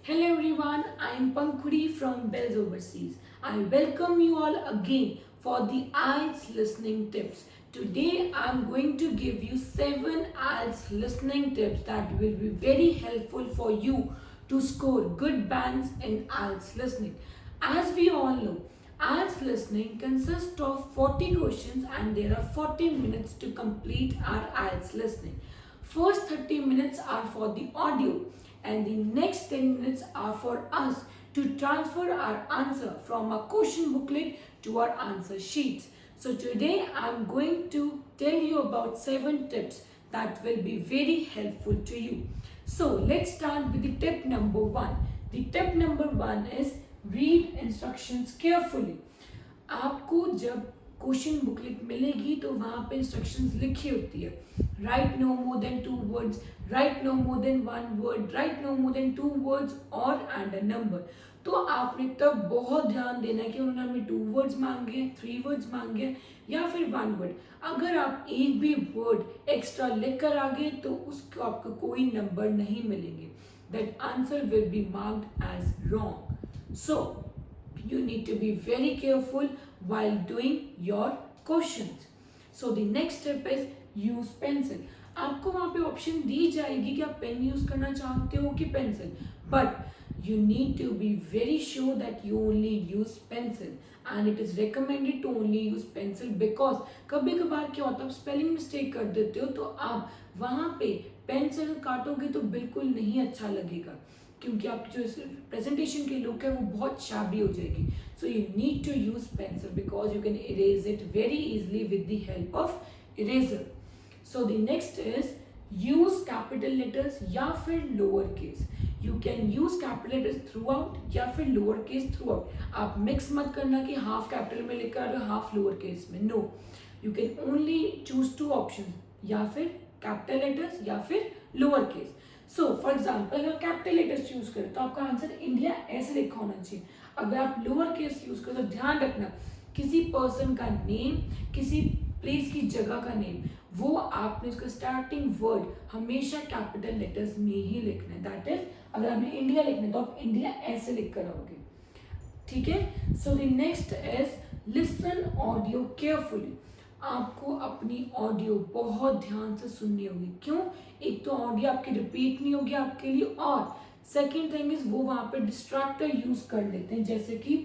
Hello everyone, I am Pankhuri from Bells Overseas. I welcome you all again for the IELTS listening tips. Today I am going to give you 7 IELTS listening tips that will be very helpful for you to score good bands in IELTS listening. As we all know, IELTS listening consists of 40 questions and there are 40 minutes to complete our IELTS listening. First 30 minutes are for the audio and the next 10 minutes are for us to transfer our answer from a question booklet to our answer sheets. So today I am going to tell you about 7 tips that will be very helpful to you. So let's start with the tip number 1. The tip number 1 is read instructions carefully. आपको जब question booklet मिलेगी तो वहाँ पे instructions लिखी होती है. Write no more than 2 words, write no more than 1 word, write no more than 2 words और एंड अ नंबर. तो आपने तब बहुत ध्यान देना है कि उन्होंने हमें 2 वर्ड्स मांगे, 3 वर्ड्स मांगे या फिर 1 वर्ड. अगर आप एक भी वर्ड एक्स्ट्रा लिख कर आ गए तो उसको आपको कोई नंबर नहीं मिलेंगे. That answer will be marked as wrong. So you need to be very careful while doing your questions. So the next step is use pencil. आपको वहाँ पे ऑप्शन दी जाएगी कि आप पेन यूज करना चाहते हो कि pencil, but you need to be very sure that you only use pencil and it is recommended to only use pencil because कभी कभार क्या होता है आप स्पेलिंग मिस्टेक कर देते हो तो आप वहाँ पे पेंसिल काटोगे तो बिल्कुल नहीं अच्छा लगेगा क्योंकि आपकी जो प्रेजेंटेशन की लुक है वो बहुत शाबी हो जाएगी. So you need to use pencil because you can erase it very easily with the help of eraser. So the next is use capital letters या फिर lower case. You can use capital letters throughout या फिर lower case throughout. आप mix मत करना कि half capital में लिखकर आ रहे हो हाफ लोअर केस में. No, you can only choose 2 option, या फिर कैपिटल लेटर्स या फिर lower case. So for example अगर कैपिटल लेटर्स यूज करें तो आपका आंसर इंडिया ऐसे लिखा होना चाहिए. अगर आप लोअर केस यूज करें तो ध्यान रखना किसी पर्सन का नेम, किसी प्लेस की जगह का नेम, वो आपने उसका स्टार्टिंग वर्ड हमेशा कैपिटल लेटर्स में ही लिखना है. दैट इज अगर आपने इंडिया लिखना है तो आप इंडिया ऐसे लिख कर आओगे. ठीक है. सो the next is listen audio carefully. आपको अपनी ऑडियो बहुत ध्यान से सुननी होगी. क्यों? एक तो ऑडियो आपकी रिपीट नहीं होगी आपके लिए और सेकेंड थिंग इज वो वहां पे डिस्ट्रैक्टर यूज कर लेते हैं जैसे कि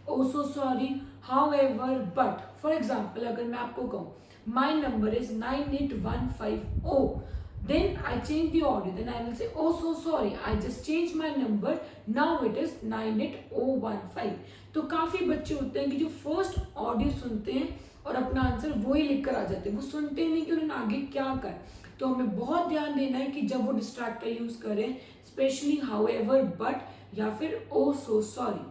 oh so sorry, however, but. For example अगर मैं आपको कहूँ my number is 98150, then I change the audio, then I will say oh so sorry I just changed my number, now it is 98015. तो काफी बच्चे होते हैं कि जो फर्स्ट ऑडियो सुनते हैं और अपना आंसर वो ही लिख कर आ जाते हैं, वो सुनते नहीं कि उन्होंने आगे क्या कर. तो हमें बहुत ध्यान देना है कि जब वो डिस्ट्रैक्टर यूज करें स्पेशली हाउ एवर, बट या फिर oh so sorry.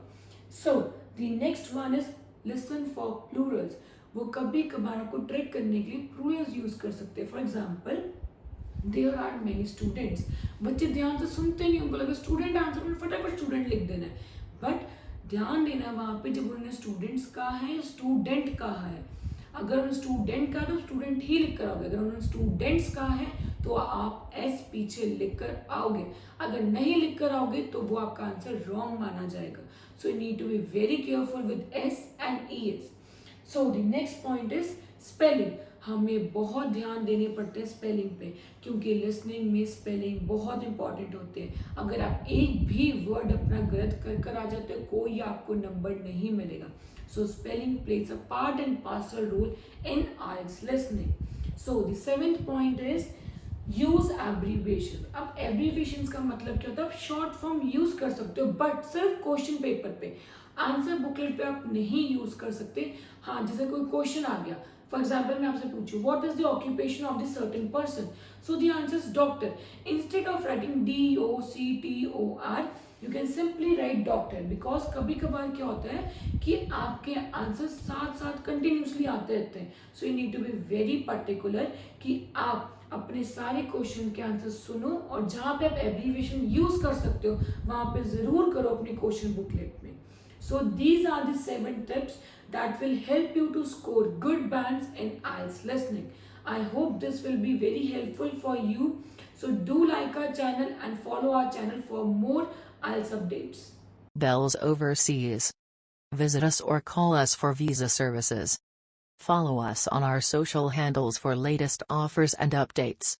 So the next one is listen for plurals. वो कभी कभार आपको ट्रिक करने के लिए प्लूरल्स यूज कर सकते हैं. For example there are many students. बच्चे ध्यान से सुनते नहीं, उनको लगा स्टूडेंट आंसर में फटाफट स्टूडेंट लिख देना है, बट ध्यान देना वहां पे जब उन्होंने स्टूडेंट्स कहा है स्टूडेंट कहा है. अगर उन्होंने स्टूडेंट कहा तो स्टूडेंट ही लिख कर आओगे. अगर उन्होंने स्टूडेंट्स कहा है तो आप एस पीछे लिख कर आओगे. अगर नहीं लिख कर आओगे तो वो आपका आंसर रॉन्ग माना जाएगा. So you need to be very careful with S and E S. So the next point is spelling. हमें बहुत ध्यान देने पड़ते हैं स्पेलिंग पे क्योंकि लिसनिंग में स्पेलिंग बहुत इंपॉर्टेंट होते हैं. अगर आप एक भी वर्ड अपना गलत कर आ जाते हो कोई आपको नंबर नहीं मिलेगा. So spelling plays a part and parcel role in IELTS listening. So the 7th point is use abbreviation. अब abbreviations का मतलब क्या होता है? आप short form use कर सकते हो बट सिर्फ क्वेश्चन पेपर पे, आंसर बुकलेट पे आप नहीं यूज कर सकते. हाँ, जैसे कोई क्वेश्चन आ गया, फॉर एग्जाम्पल मैं आपसे पूछूं what is the occupation of the certain person, so the answer is doctor. Instead of writing DOCTOR you can simply write doctor because कभी कभार क्या होता है कि आपके आंसर साथ साथ कंटिन्यूसली आते रहते हैं. So you need to be very particular कि आप अपने सारे क्वेश्चन के आंसर सुनो और जहाँ पे आप एब्रीविएशन यूज कर सकते हो वहां पे जरूर करो अपने क्वेश्चन बुकलेट में. So these are the 7 tips that will help you to score good bands in IELTS listening. I hope this will be very helpful for you. So do like our channel and follow our channel for more IELTS updates. Bells Overseas. Visit us or call us for visa services. Follow us on our social handles for latest offers and updates.